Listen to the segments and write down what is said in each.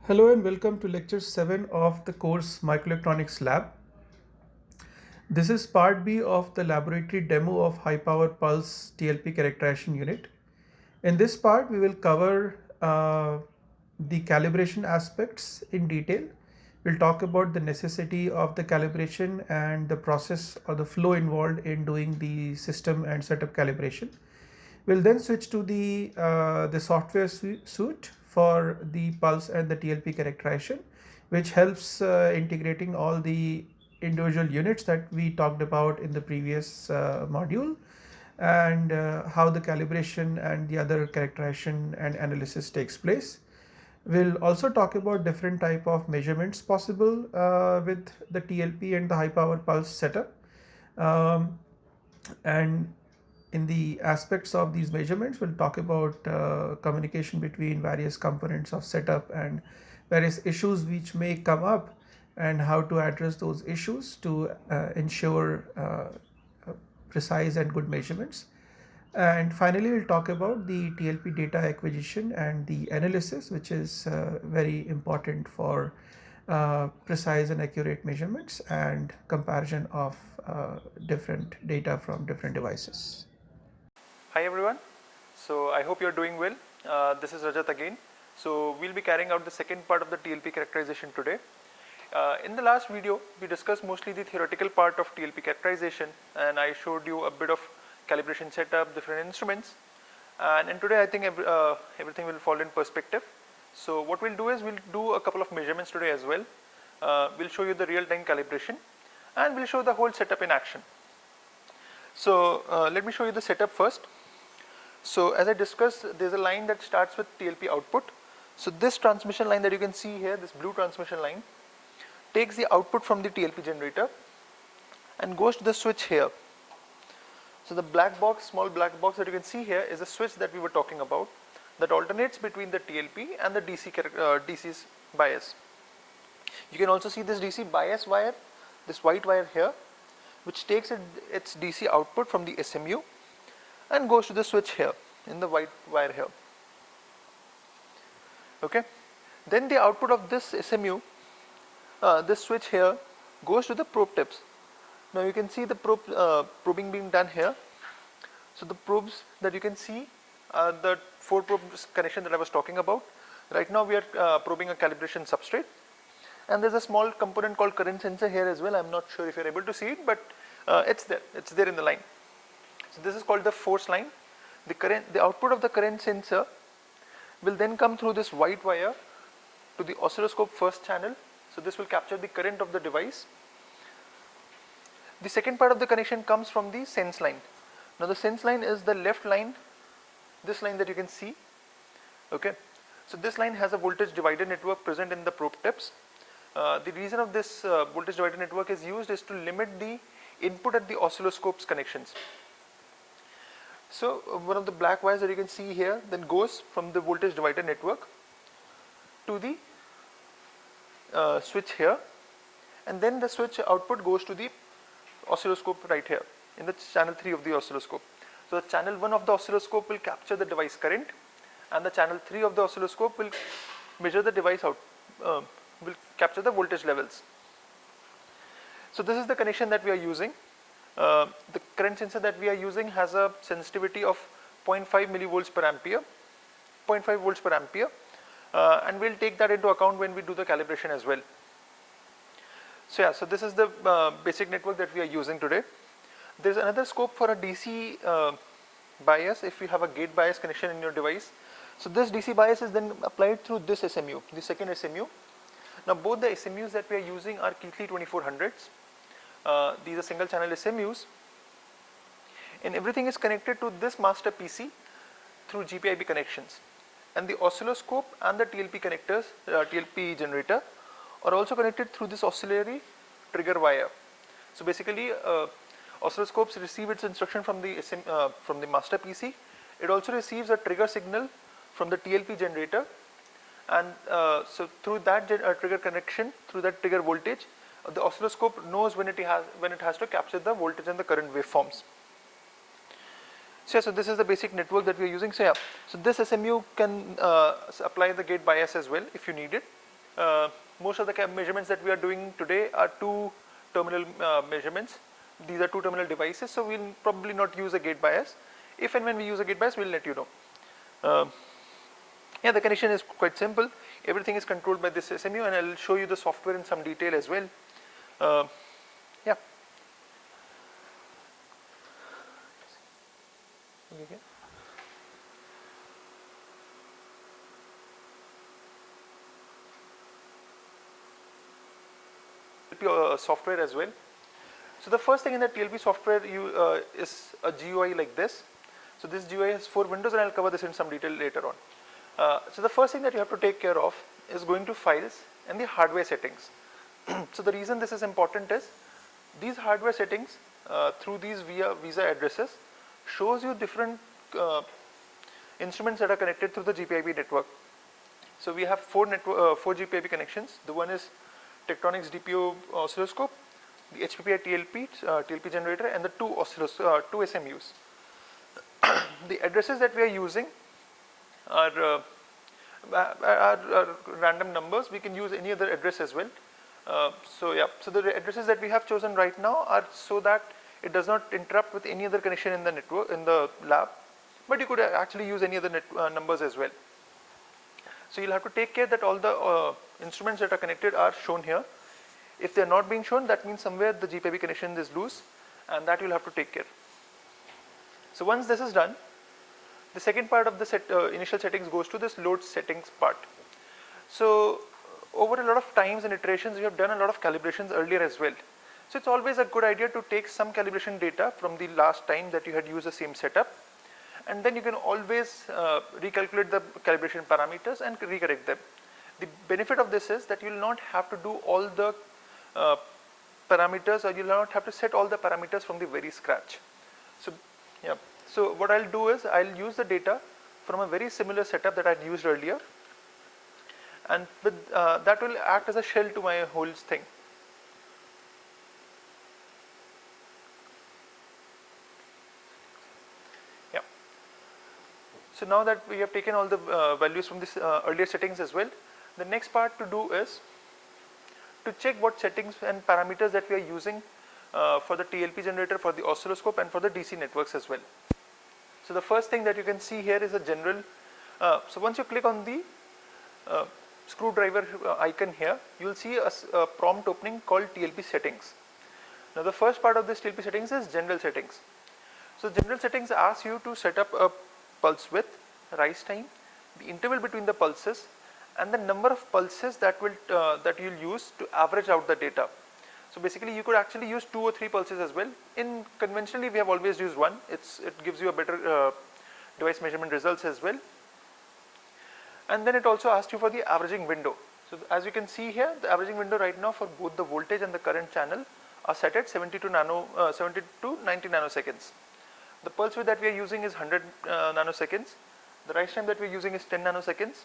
Hello and welcome to lecture 7 of the course Microelectronics Lab. This is part B of the laboratory demo of high power pulse TLP characterization unit. In this part we will cover the calibration aspects in detail. We'll talk about the necessity of the calibration and the process or the flow involved in doing the system and setup calibration. We'll then switch to the software suite for the pulse and the TLP characterization, which helps integrating all the individual units that we talked about in the previous module, and how the calibration and the other characterization and analysis takes place. We'll also talk about different type of measurements possible with the TLP and the high power pulse setup. And in the aspects of these measurements, we'll talk about communication between various components of setup and various issues which may come up and how to address those issues to ensure precise and good measurements. And finally, we'll talk about the TLP data acquisition and the analysis, which is very important for precise and accurate measurements and comparison of different data from different devices. Hi everyone, so I hope you're doing well. This is Rajat again. So we'll be carrying out the second part of the TLP characterization today. In the last video, we discussed mostly the theoretical part of TLP characterization, and I showed you a bit of calibration setup, different instruments, and today I think everything will fall in perspective. So what we'll do is we'll do a couple of measurements today as well. We'll show you the real-time calibration, and we'll show the whole setup in action. So let me show you the setup first. So as I discussed, there's a line that starts with TLP output. So this transmission line that you can see here, this blue transmission line, takes the output from the TLP generator and goes to the switch here. So the black box, small black box that you can see here is a switch that we were talking about that alternates between the TLP and the DC's bias. You can also see this DC bias wire, this white wire here, which takes its DC output from the SMU and goes to the switch here in the white wire here. Okay. Then the output of this SMU, this switch here, goes to the probe tips. Now you can see the probing being done here. So the probes that you can see are the 4 probes connection that I was talking about. Right now we are probing a calibration substrate, and there's a small component called current sensor here as well. I'm not sure if you're able to see it, but it's there in the line. So this is called the force line. The output of the current sensor will then come through this white wire to the oscilloscope first channel. So this will capture the current of the device. The second part of the connection comes from the sense line. Now the sense line is the left line, this line that you can see. Okay. So this line has a voltage divider network present in the probe tips. The reason of this voltage divider network is used is to limit the input at the oscilloscope's connections. So one of the black wires that you can see here then goes from the voltage divider network to the switch here, and then the switch output goes to the oscilloscope right here in the channel 3 of the oscilloscope. So the channel 1 of the oscilloscope will capture the device current, and the channel 3 of the oscilloscope will measure the device out, will capture the voltage levels. So this is the connection that we are using. The current sensor that we are using has a sensitivity of 0.5 millivolts per ampere, 0.5 volts per ampere, and we'll take that into account when we do the calibration as well. So yeah, so this is the basic network that we are using today. There's another scope for a DC bias if you have a gate bias connection in your device. So this DC bias is then applied through this SMU, the second SMU. Now both the SMUs that we are using are Keithley 2400s. These are single channel SMUs, and everything is connected to this master PC through GPIB connections, and the oscilloscope and the TLP connectors, TLP generator, are also connected through this auxiliary trigger wire. So basically oscilloscopes receive its instruction from the master PC. It also receives a trigger signal from the TLP generator, and so through that trigger connection, through that trigger voltage, the oscilloscope knows when it has to capture the voltage and the current waveforms. So yeah, so this is the basic network that we are using. So yeah, so this SMU can apply the gate bias as well if you need it. most of the measurements that we are doing today are two terminal measurements. These are two terminal devices, so we'll probably not use a gate bias. If and when we use a gate bias, we'll let you know. Yeah, the connection is quite simple. Everything is controlled by this SMU, and I'll show you the software in some detail as well. Yeah. Okay. Software as well. So the first thing in the TLP software is a GUI like this. So this GUI has 4 windows, and I'll cover this in some detail later on. So the first thing that you have to take care of is going to files and the hardware settings. So the reason this is important is these hardware settings through these visa addresses shows you different instruments that are connected through the GPIB network. So we have 4 GPIB connections. The one is Tektronix DPO oscilloscope, the HPPI TLP generator, and the two SMUs. The addresses that we are using are random numbers. We can use any other address as well. So the addresses that we have chosen right now are so that it does not interrupt with any other connection in the network in the lab, but you could actually use any other numbers as well. So you'll have to take care that all the instruments that are connected are shown here. If they are not being shown, that means somewhere the GPIB connection is loose, and that you'll have to take care. So once this is done, the second part of the initial settings goes to this load settings part. So over a lot of times and iterations, we have done a lot of calibrations earlier as well. So it's always a good idea to take some calibration data from the last time that you had used the same setup, and then you can always recalculate the calibration parameters and recorrect them. The benefit of this is that you will not have to do all the parameters, or you will not have to set all the parameters from the very scratch. So yeah, so what I'll do is I'll use the data from a very similar setup that I'd used earlier, and with that will act as a shell to my whole thing. So now that we have taken all the values from this earlier settings as well, the next part to do is to check what settings and parameters that we are using for the TLP generator, for the oscilloscope, and for the DC networks as well. So the first thing that you can see here is a general, so once you click on the screwdriver icon here, you will see a prompt opening called TLP settings. Now the first part of this TLP settings is general settings. So general settings asks you to set up a pulse width, rise time, the interval between the pulses, and the number of pulses that you'll use to average out the data. So basically you could actually use 2 or 3 pulses as well. In conventionally we have always used 1. It gives you a better device measurement results as well. And then it also asks you for the averaging window. So as you can see here, the averaging window right now for both the voltage and the current channel are set at 70 to 90 nanoseconds. The pulse width that we are using is 100 nanoseconds. The rise time that we are using is 10 nanoseconds.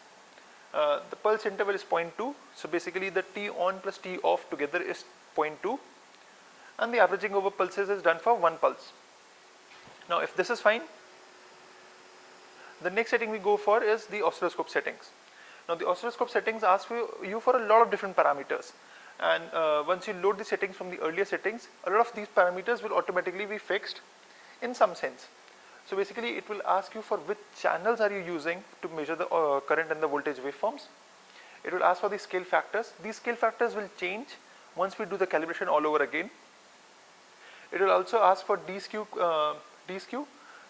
The pulse interval is 0.2. So basically the T on plus T off together is 0.2. And the averaging over pulses is done for 1 pulse. Now if this is fine, the next setting we go for is the oscilloscope settings. Now the oscilloscope settings ask you for a lot of different parameters. And once you load the settings from the earlier settings, a lot of these parameters will automatically be fixed in some sense. So basically it will ask you for which channels are you using to measure the current and the voltage waveforms. It will ask for the scale factors. These scale factors will change once we do the calibration all over again. It will also ask for D-skew.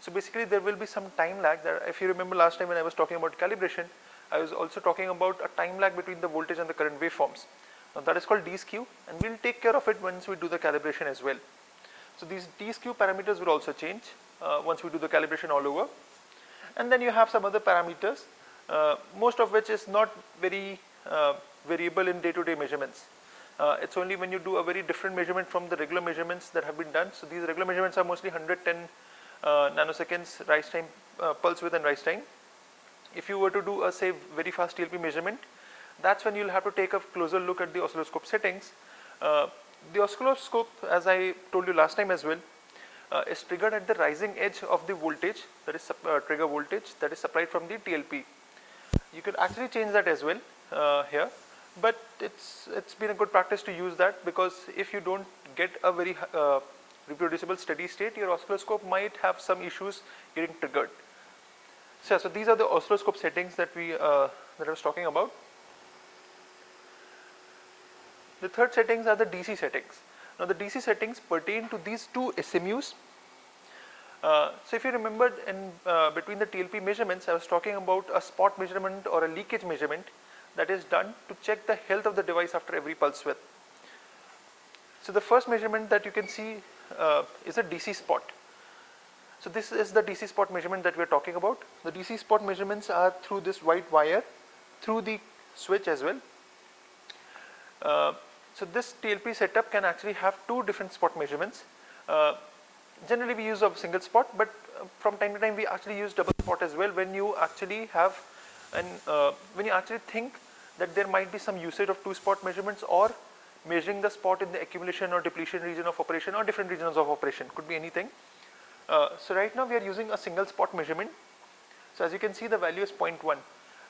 So basically there will be some time lag. That if you remember last time when I was talking about calibration, I was also talking about a time lag between the voltage and the current waveforms. Now that is called D-skew, and we will take care of it once we do the calibration as well. So these D-skew parameters will also change once we do the calibration all over. And then you have some other parameters, most of which is not very variable in day-to-day measurements. It's only when you do a very different measurement from the regular measurements that have been done. So these regular measurements are mostly 110 nanoseconds rise time, pulse width and rise time. If you were to do a say very fast TLP measurement, that's when you'll have to take a closer look at the oscilloscope settings. The oscilloscope, as I told you last time as well, is triggered at the rising edge of the voltage, that is trigger voltage that is supplied from the TLP. You could actually change that as well here. but it's been a good practice to use that, because if you don't get a very reproducible steady state, your oscilloscope might have some issues getting triggered. So these are the oscilloscope settings that I was talking about. The third settings are the DC settings. Now the DC settings pertain to these two SMUs. So if you remember, in between the TLP measurements, I was talking about a spot measurement or a leakage measurement that is done to check the health of the device after every pulse width. So the first measurement that you can see is a DC spot. So this is the DC spot measurement that we are talking about. The DC spot measurements are through this white wire, through the switch as well. So this TLP setup can actually have two different spot measurements. Generally we use a single spot, but from time to time we actually use double spot as well when you actually have when you actually think that there might be some usage of two spot measurements, or measuring the spot in the accumulation or depletion region of operation, or different regions of operation, could be anything. So right now we are using a single spot measurement. So as you can see, the value is 0.1.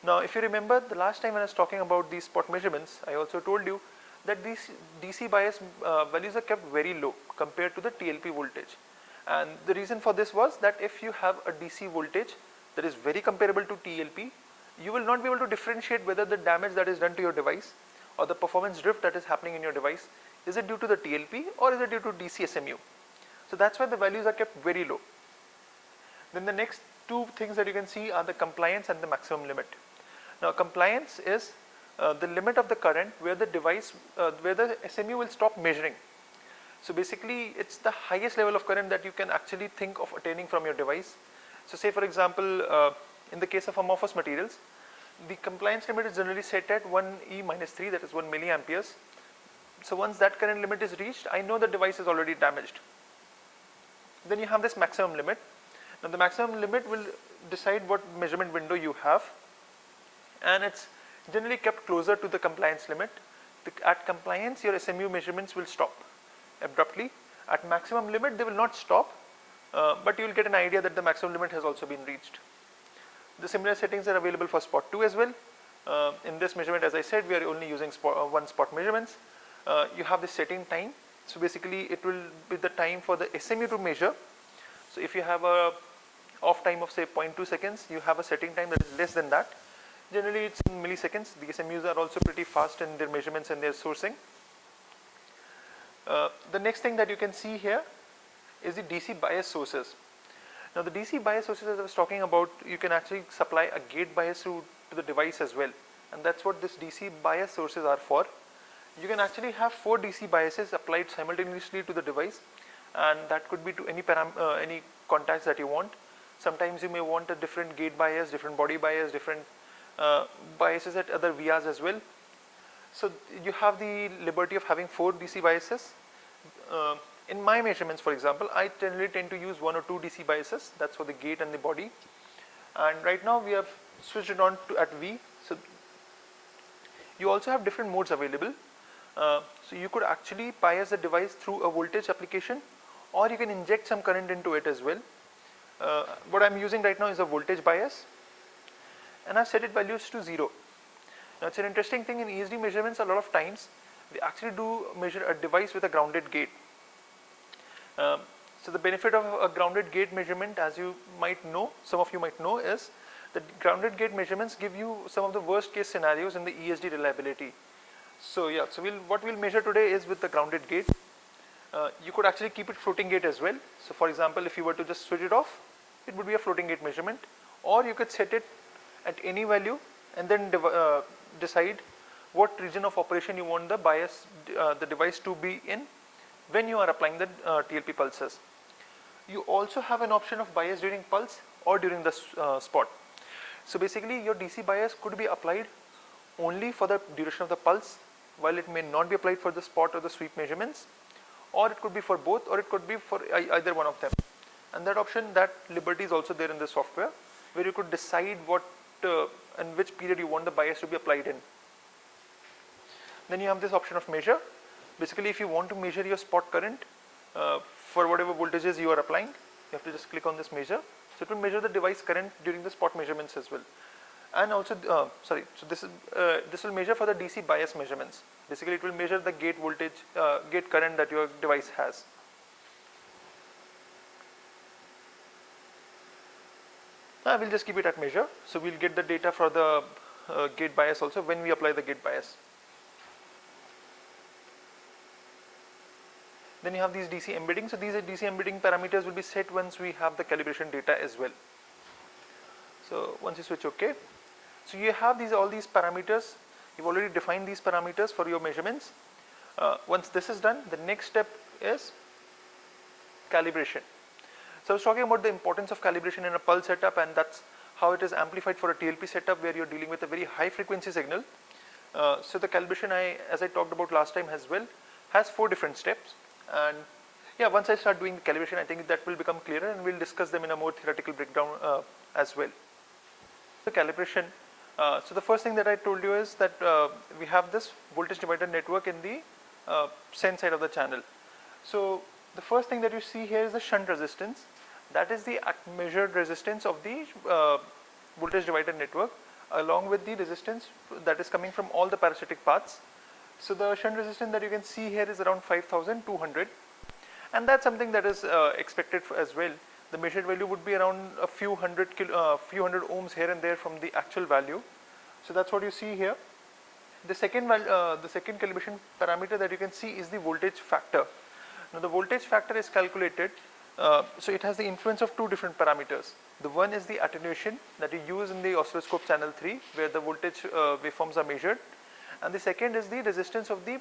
Now if you remember, the last time when I was talking about these spot measurements, I also told you that these DC bias values are kept very low compared to the TLP voltage. And the reason for this was that if you have a DC voltage that is very comparable to TLP, you will not be able to differentiate whether the damage that is done to your device or the performance drift that is happening in your device, is it due to the TLP or is it due to DC SMU. So that's why the values are kept very low. Then the next two things that you can see are the compliance and the maximum limit. Now compliance is the limit of the current where the device, where the SMU will stop measuring. So basically it's the highest level of current that you can actually think of attaining from your device. So say for example, in the case of amorphous materials, the compliance limit is generally set at 1E-3, that is 1 milliamperes. So once that current limit is reached, I know the device is already damaged. Then you have this maximum limit. Now the maximum limit will decide what measurement window you have, and it's generally kept closer to the compliance limit. At compliance, your SMU measurements will stop abruptly. At maximum limit, they will not stop, but you will get an idea that the maximum limit has also been reached. The similar settings are available for spot 2 as well. In this measurement, as I said, we are only using one spot measurements. You have the setting time. So basically it will be the time for the SMU to measure. So if you have a off time of say 0.2 seconds, you have a setting time that is less than that. Generally it's in milliseconds. The SMUs are also pretty fast in their measurements and their sourcing. The next thing that you can see here is the DC bias sources. Now the DC bias sources, as I was talking about, you can actually supply a gate bias to the device as well, and that's what this DC bias sources are for. You can actually have 4 DC biases applied simultaneously to the device, and that could be to any contacts that you want. Sometimes you may want a different gate bias, different body bias, different biases at other vias as well. So you have the liberty of having 4 DC biases. In my measurements, for example, I generally tend to use 1 or 2 DC biases. That's for the gate and the body. And right now we have switched it on to at V. So you also have different modes available. So you could actually bias the device through a voltage application, or you can inject some current into it as well. What I'm using right now is a voltage bias, and I've set it values to 0. Now it's an interesting thing in ESD measurements. A lot of times we actually do measure a device with a grounded gate. So the benefit of a grounded gate measurement, as you might know, some of you might know, is that grounded gate measurements give you some of the worst case scenarios in the ESD reliability. So yeah, so what we'll measure today is with the grounded gate. You could actually keep it floating gate as well. So for example, if you were to just switch it off, it would be a floating gate measurement, or you could set it at any value and then decide what region of operation you want the bias, the device to be in when you are applying the TLP pulses. You also have an option of bias during pulse or during the spot. So basically your DC bias could be applied only for the duration of the pulse, while it may not be applied for the spot or the sweep measurements, or it could be for both, or it could be for either one of them. And that option, that liberty is also there in the software, where you could decide what and which period you want the bias to be applied in. Then you have this option of measure. Basically, if you want to measure your spot current for whatever voltages you are applying, you have to just click on this measure. So it will measure the device current during the spot measurements as well. and also so this will measure for the DC bias measurements. Basically, it will measure the gate voltage, gate current that your device has. I will just keep it at measure. So we'll get the data for the gate bias also when we apply the gate bias. Then you have these DC embedding. So these DC embedding parameters will be set once we have the calibration data as well. So once you switch OK, so you have all these parameters. You've already defined these parameters for your measurements. Once this is done, the next step is calibration. So I was talking about the importance of calibration in a pulse setup, and that's how it is amplified for a TLP setup where you're dealing with a very high frequency signal. So the calibration, as I talked about last time as well, has 4 different steps. And yeah, once I start doing the calibration, I think that will become clearer, and we'll discuss them in a more theoretical breakdown as well. The calibration, so the first thing that I told you is that we have this voltage divider network in the send side of the channel. So the first thing that you see here is the shunt resistance. That is the measured resistance of the voltage divider network, along with the resistance that is coming from all the parasitic paths. So the shunt resistance that you can see here is around 5200, and that's something that is expected as well. The measured value would be around a few hundred ohms here and there from the actual value. So that's what you see here. The second calibration parameter that you can see is the voltage factor. Now the voltage factor is calculated, so it has the influence of 2 different parameters. The one is the attenuation that you use in the oscilloscope channel 3, where the voltage waveforms are measured, and the second is the resistance of the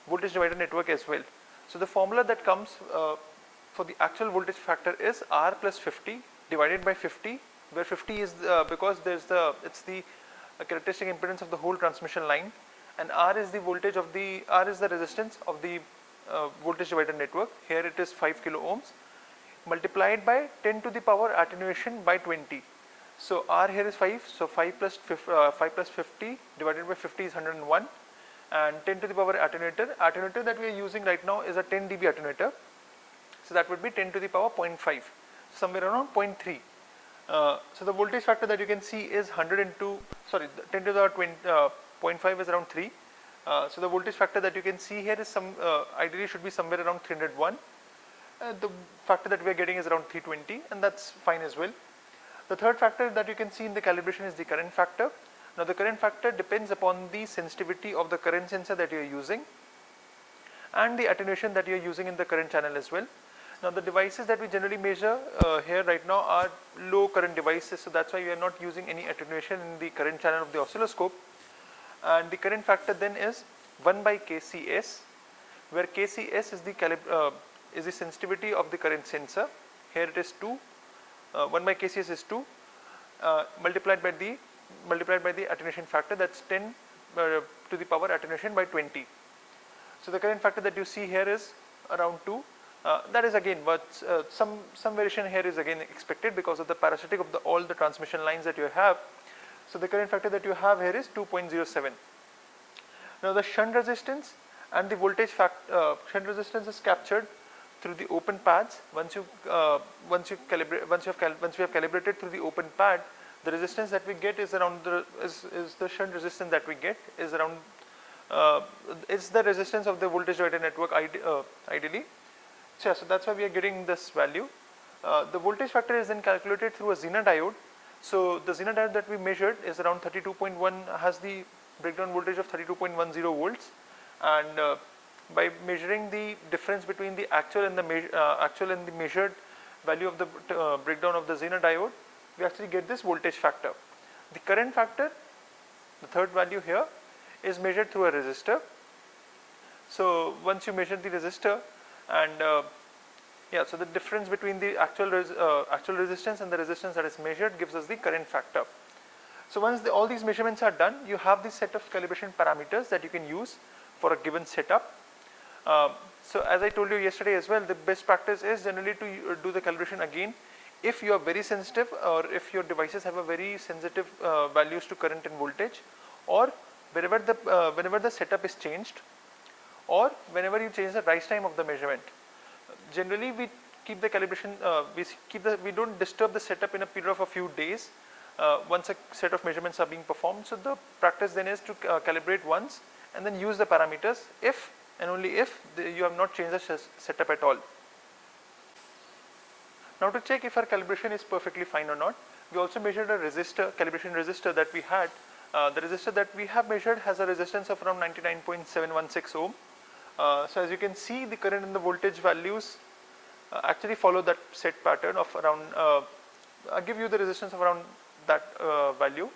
voltage divider network as well. So the formula that comes for the actual voltage factor is R plus 50 divided by 50, where 50 is because it's the characteristic impedance of the whole transmission line, and R is the resistance of the voltage divider network. Here it is 5 kilo ohms, multiplied by 10 to the power attenuation by 20. So R here is 5, so 5 plus 50 divided by 50 is 101, and 10 to the power attenuator that we are using right now is a 10 dB attenuator, so that would be 10 to the power 0.5, somewhere around 0.3. So the voltage factor that you can see is 102, sorry, 10 to the 0.5 is around 3. So the voltage factor that you can see here is ideally should be somewhere around 301. The factor that we are getting is around 320, and that's fine as well. The third factor that you can see in the calibration is the current factor. Now the current factor depends upon the sensitivity of the current sensor that you are using and the attenuation that you are using in the current channel as well. Now the devices that we generally measure here right now are low current devices, so that's why we are not using any attenuation in the current channel of the oscilloscope. And the current factor then is 1 by kcs, where kcs is the sensitivity of the current sensor. Here it is 2, 1 by kcs is 2, multiplied by the attenuation factor, that's 10 to the power attenuation by 20. So the current factor that you see here is around 2. That is again, but some variation here is again expected because of the parasitic of all the transmission lines that you have. So the current factor that you have here is 2.07. Now the shunt resistance and the voltage shunt resistance is captured through the open pads. Once we have calibrated through the open pad, the resistance that we get is around the shunt resistance that we get is around it's the resistance of the voltage divider network ideally. So, yeah, so that's why we are getting this value. The voltage factor is then calculated through a Zener diode. So the Zener diode that we measured is around 32.1, has the breakdown voltage of 32.10 volts, and by measuring the difference between the actual and the measured value of the breakdown of the Zener diode, we actually get this voltage factor. The current factor, the third value here, is measured through a resistor. So once you measure the resistor, and so the difference between the actual resistance and the resistance that is measured gives us the current factor. So once all these measurements are done, you have this set of calibration parameters that you can use for a given setup. So as I told you yesterday as well, the best practice is generally to do the calibration again if you are very sensitive, or if your devices have a very sensitive values to current and voltage, or whenever the setup is changed, or whenever you change the rise time of the measurement. Generally we keep the calibration, we don't disturb the setup in a period of a few days. once a set of measurements are being performed. So the practice then is to calibrate once and then use the parameters if and only if you have not changed the setup at all. Now to check if our calibration is perfectly fine or not, we also measured a resistor, calibration resistor that we had. The resistor that we have measured has a resistance of around 99.716 ohm. So as you can see, the current and the voltage values actually follow that set pattern of around, I'll give you the resistance of around that value.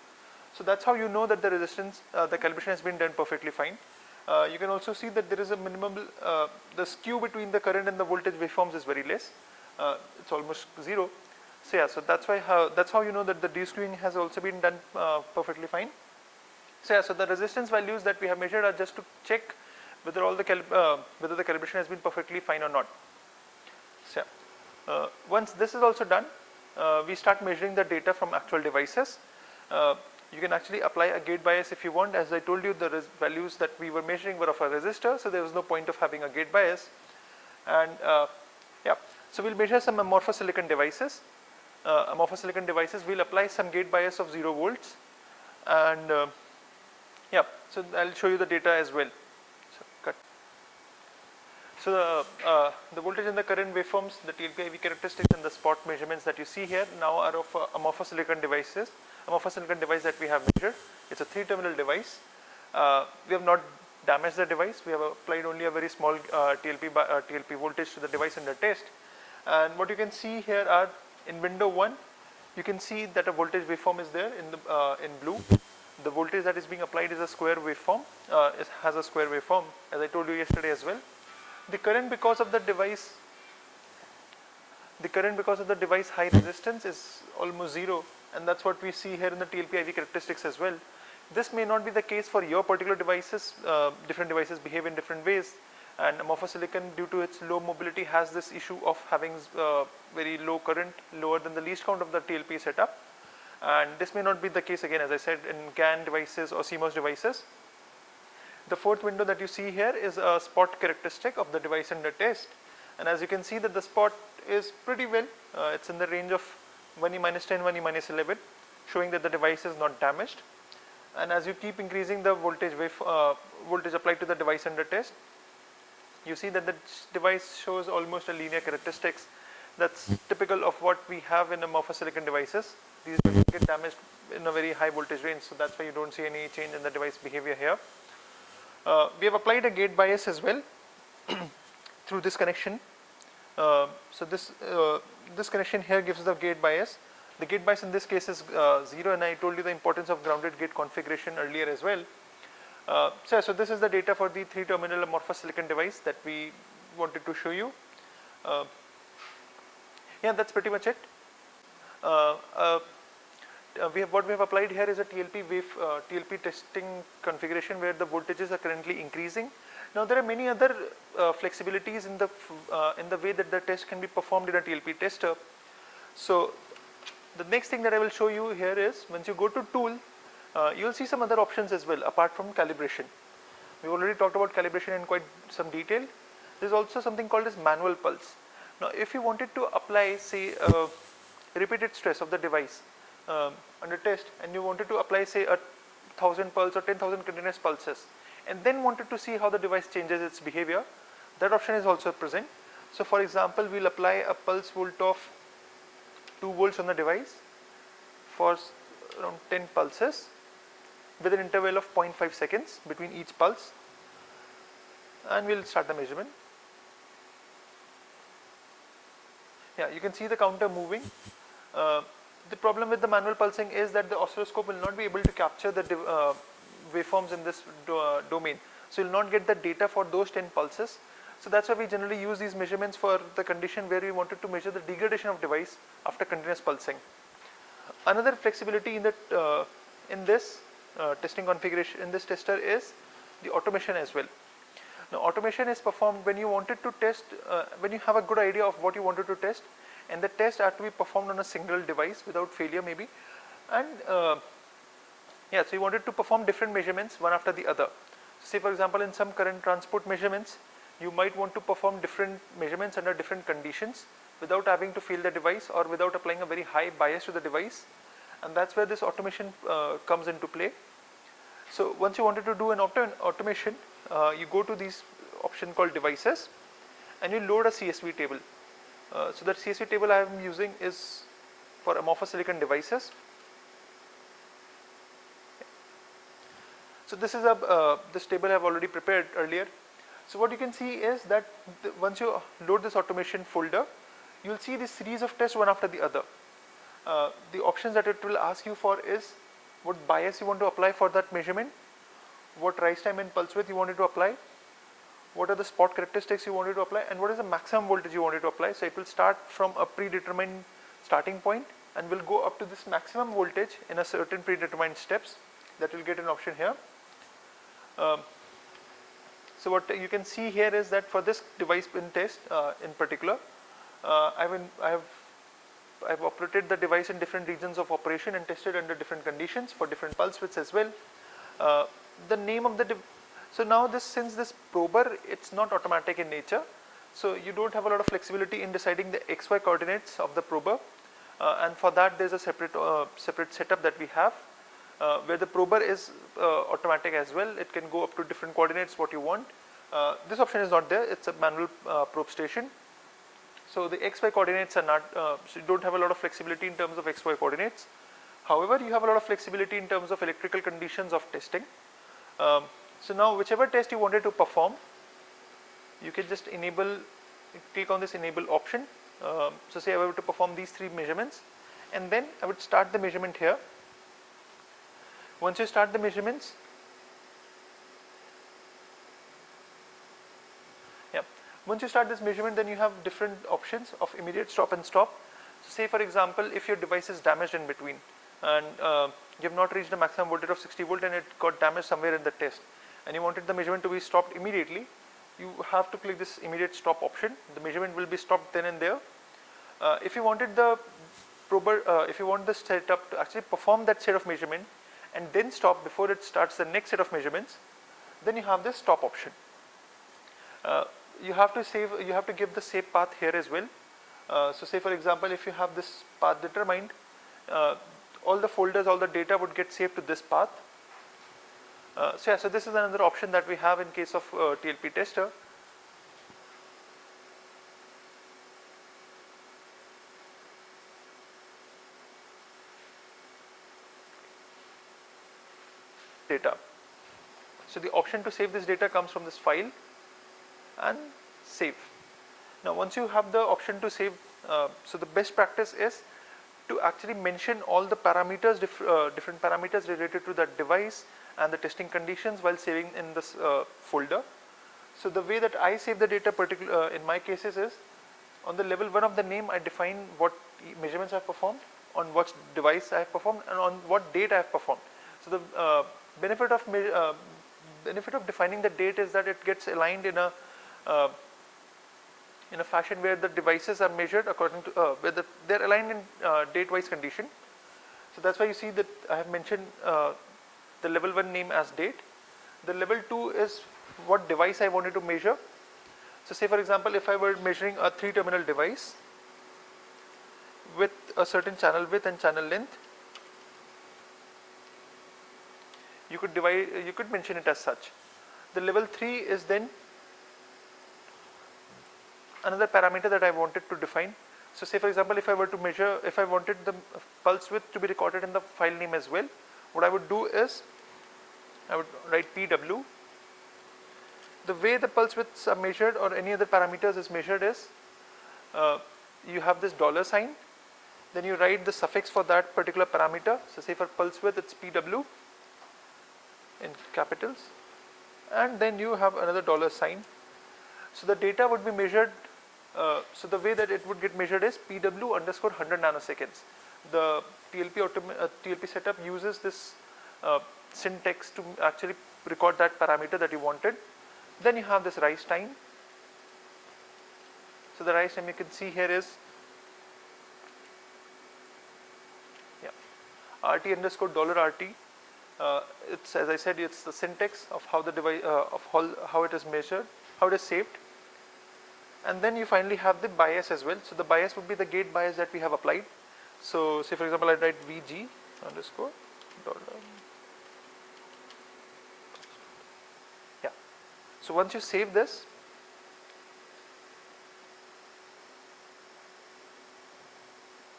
So that's how you know that the resistance, the calibration has been done perfectly fine. You can also see that there is a minimal, the skew between the current and the voltage waveforms is very less. It's almost zero. So yeah, so that's how you know that the de-skewing has also been done perfectly fine. So yeah, so the resistance values that we have measured are just to check whether whether the calibration has been perfectly fine or not. So yeah, once this is also done, we start measuring the data from actual devices. You can actually apply a gate bias if you want. As I told you, the values that we were measuring were of a resistor, so there was no point of having a gate bias. And yeah, so we'll measure some amorphous silicon devices. Amorphous silicon devices, we'll apply some gate bias of 0 volts, and yeah, so I'll show you the data as well. So cut. So the voltage and the current waveforms, the TLP IV characteristics and the spot measurements that you see here now are of amorphous silicon devices. Amorphous silicon device that we have measured. It's a 3-terminal device. We have not damaged the device. We have applied only a very small TLP voltage to the device under test. And what you can see here are in window 1, you can see that a voltage waveform is there in blue. The voltage that is being applied is a square waveform. It has a square waveform, as I told you yesterday as well. The current because of the device high resistance is almost zero, and that's what we see here in the TLP IV characteristics as well. This may not be the case for your particular devices. Different devices behave in different ways, and amorphous silicon, due to its low mobility, has this issue of having very low current, lower than the least count of the TLP setup. And this may not be the case, again, as I said, in GaN devices or CMOS devices. The fourth window that you see here is a spot characteristic of the device under test, and as you can see that the spot is pretty well, it's in the range of 1e minus 10, 1e minus 11, showing that the device is not damaged. And as you keep increasing the voltage voltage applied to the device under test, you see that the device shows almost a linear characteristics. That's typical of what we have in amorphous silicon devices. These don't get damaged in a very high voltage range, so that's why you don't see any change in the device behavior here. We have applied a gate bias as well through this connection. So this connection here gives the gate bias. The gate bias in this case is 0, and I told you the importance of grounded gate configuration earlier as well. So this is the data for the 3-terminal amorphous silicon device that we wanted to show you. Yeah, that's pretty much it. What we have applied here is a TLP testing configuration where the voltages are currently increasing. Now there are many other flexibilities in the way that the test can be performed in a TLP tester. So the next thing that I will show you here is, once you go to tool, you will see some other options as well apart from calibration. We already talked about calibration in quite some detail. There is also something called as manual pulse. Now if you wanted to apply, say, repeated stress of the device under test, and you wanted to apply, say, 1,000 pulse or 10,000 continuous pulses, and then wanted to see how the device changes its behavior, that option is also present. So for example, we'll apply a pulse volt of 2 volts on the device for around 10 pulses with an interval of 0.5 seconds between each pulse, and we'll start the measurement. Yeah, you can see the counter moving. The problem with the manual pulsing is that the oscilloscope will not be able to capture the waveforms in this domain. So you will not get the data for those 10 pulses. So that's why we generally use these measurements for the condition where we wanted to measure the degradation of device after continuous pulsing. Another flexibility in this testing configuration, in this tester, is the automation as well. Now automation is performed when you wanted to test, when you have a good idea of what you wanted to test, and the test had to be performed on a single device without failure maybe, and yeah, so you wanted to perform different measurements one after the other. Say for example, in some current transport measurements, you might want to perform different measurements under different conditions without having to fail the device or without applying a very high bias to the device, and that's where this automation comes into play. So once you wanted to do an automation, you go to this option called devices, and you load a CSV table. So that CSV table I am using is for amorphous silicon devices. So this is this table I have already prepared earlier. So what you can see is that once you load this automation folder, you will see this series of tests one after the other. The options that it will ask you for is what bias you want to apply for that measurement, what rise time and pulse width you wanted to apply, what are the spot characteristics you wanted to apply, and what is the maximum voltage you wanted to apply. So it will start from a predetermined starting point and will go up to this maximum voltage in a certain predetermined steps. That will get an option here. So what you can see here is that for this device pin test in particular, I've operated the device in different regions of operation and tested under different conditions for different pulse widths as well. The name of the so now since this prober, it's not automatic in nature, so you don't have a lot of flexibility in deciding the XY coordinates of the prober, and for that there's a separate setup that we have. Where the prober is automatic as well. It can go up to different coordinates what you want. This option is not there, it's a manual probe station. So the XY coordinates are not, so you don't have a lot of flexibility in terms of XY coordinates. However, you have a lot of flexibility in terms of electrical conditions of testing. So now whichever test you wanted to perform, you can just click on this enable option. So say I were to perform these 3 measurements, and then I would start the measurement here. Once you start the measurements, once you start this measurement, then you have different options of immediate stop and stop. So say for example, if your device is damaged in between and you have not reached the maximum voltage of 60 volt and it got damaged somewhere in the test, and you wanted the measurement to be stopped immediately, you have to click this immediate stop option. The measurement will be stopped then and there. If you wanted the prober, if you want the setup to actually perform that set of measurement and then stop before it starts the next set of measurements, then you have this stop option. You have to give the save path here as well. So say for example, if you have this path determined, all the folders, all the data would get saved to this path. So this is another option that we have in case of TLP tester. Data. So the option to save this data comes from this file and save. Now once you have the option to save, so the best practice is to actually mention all the parameters, different parameters related to that device and the testing conditions while saving in this folder. So the way that I save the data in my cases is on the level 1 of the name, I define what measurements I have performed, on what device I have performed, and on what date I have performed. So the benefit of defining the date is that it gets aligned in a fashion where the devices are measured according to where they're aligned in date-wise condition. So that's why you see that I have mentioned the level 1 name as date. The level 2 is what device I wanted to measure. So say for example, if I were measuring a 3-terminal device with a certain channel width and channel length, you could mention it as such. The level 3 is then another parameter that I wanted to define. So say for example, if I were to measure, if I wanted the pulse width to be recorded in the file name as well, what I would do is I would write PW. The way the pulse widths are measured or any other parameters is measured is you have this $sign, then you write the suffix for that particular parameter. So say for pulse width it's PW in capitals, and then you have another $sign. So the data would be measured, so the way that it would get measured is PW underscore 100 nanoseconds. The TLP setup uses this syntax to actually record that parameter that you wanted. Then you have this rise time. So the rise time you can see here is RT underscore $RT. It's, as I said, it's the syntax of how the device how it is measured, how it is saved. And then you finally have the bias as well. So the bias would be the gate bias that we have applied. So say for example, I write VG underscore dollar. Yeah. So once you save this,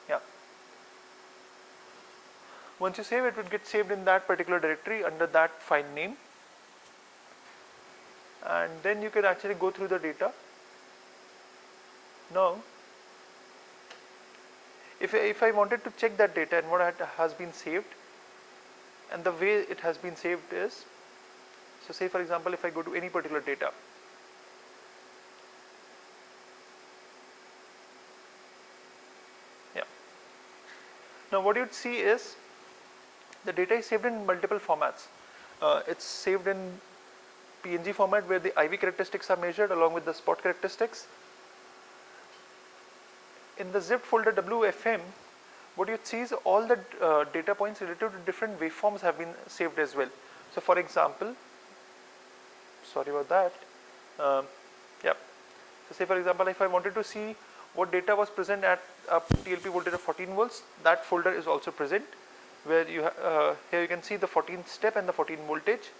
yeah. Once you save it, would get saved in that particular directory under that file name, and then you can actually go through the data. Now, if I wanted to check that data and what has been saved, and the way it has been saved is, so say for example, if I go to any particular data, yeah. Now what you'd see is the data is saved in multiple formats. It's saved in PNG format where the IV characteristics are measured along with the spot characteristics. In the zipped folder WFM, what you see is all the data points related to different waveforms have been saved as well. So for example, sorry about that. Yeah. So say for example, if I wanted to see what data was present at a TLP voltage of 14 volts, that folder is also present, where you here you can see the 14th step and the 14 voltage,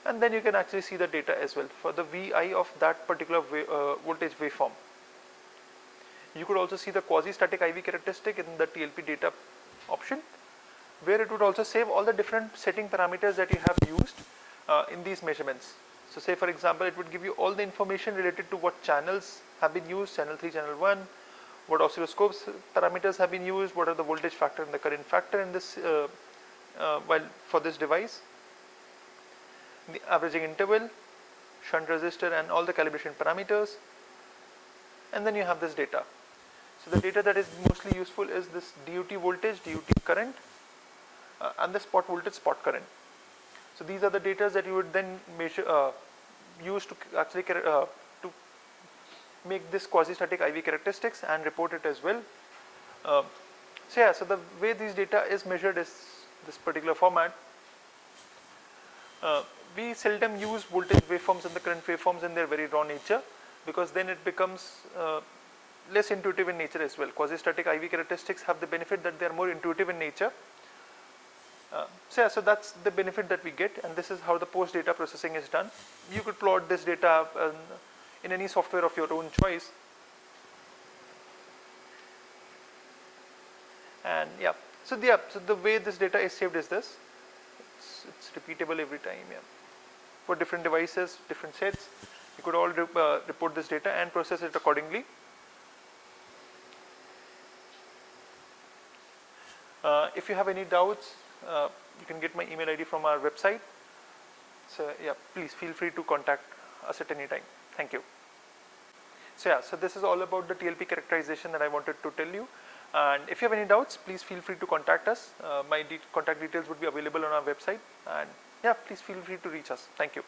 and then you can actually see the data as well for the VI of that particular voltage waveform. You could also see the quasi-static IV characteristic in the TLP data option, where it would also save all the different setting parameters that you have used in these measurements. So say for example, it would give you all the information related to what channels have been used, channel 3, channel 1, what oscilloscopes parameters have been used, what are the voltage factor and the current factor in this for this device, the averaging interval, shunt resistor, and all the calibration parameters, and then you have this data. So the data that is mostly useful is this DUT voltage, DUT current, and the spot voltage, spot current. So these are the data that you would then measure, use to actually to make this quasi-static IV characteristics and report it as well. So yeah, so the way these data is measured is this particular format. We seldom use voltage waveforms and the current waveforms in their very raw nature, because then it becomes less intuitive in nature as well. Quasi-static IV characteristics have the benefit that they are more intuitive in nature. So yeah, so that's the benefit that we get, and this is how the post data processing is done. You could plot this data in any software of your own choice, and yeah. So the way this data is saved is this. It's repeatable every time. Yeah. For different devices, different sets, you could all report this data and process it accordingly. If you have any doubts, you can get my email ID from our website. So yeah, please feel free to contact us at any time. Thank you. So yeah, so this is all about the TLP characterization that I wanted to tell you. And if you have any doubts, please feel free to contact us. My contact details would be available on our website. And yeah, please feel free to reach us. Thank you.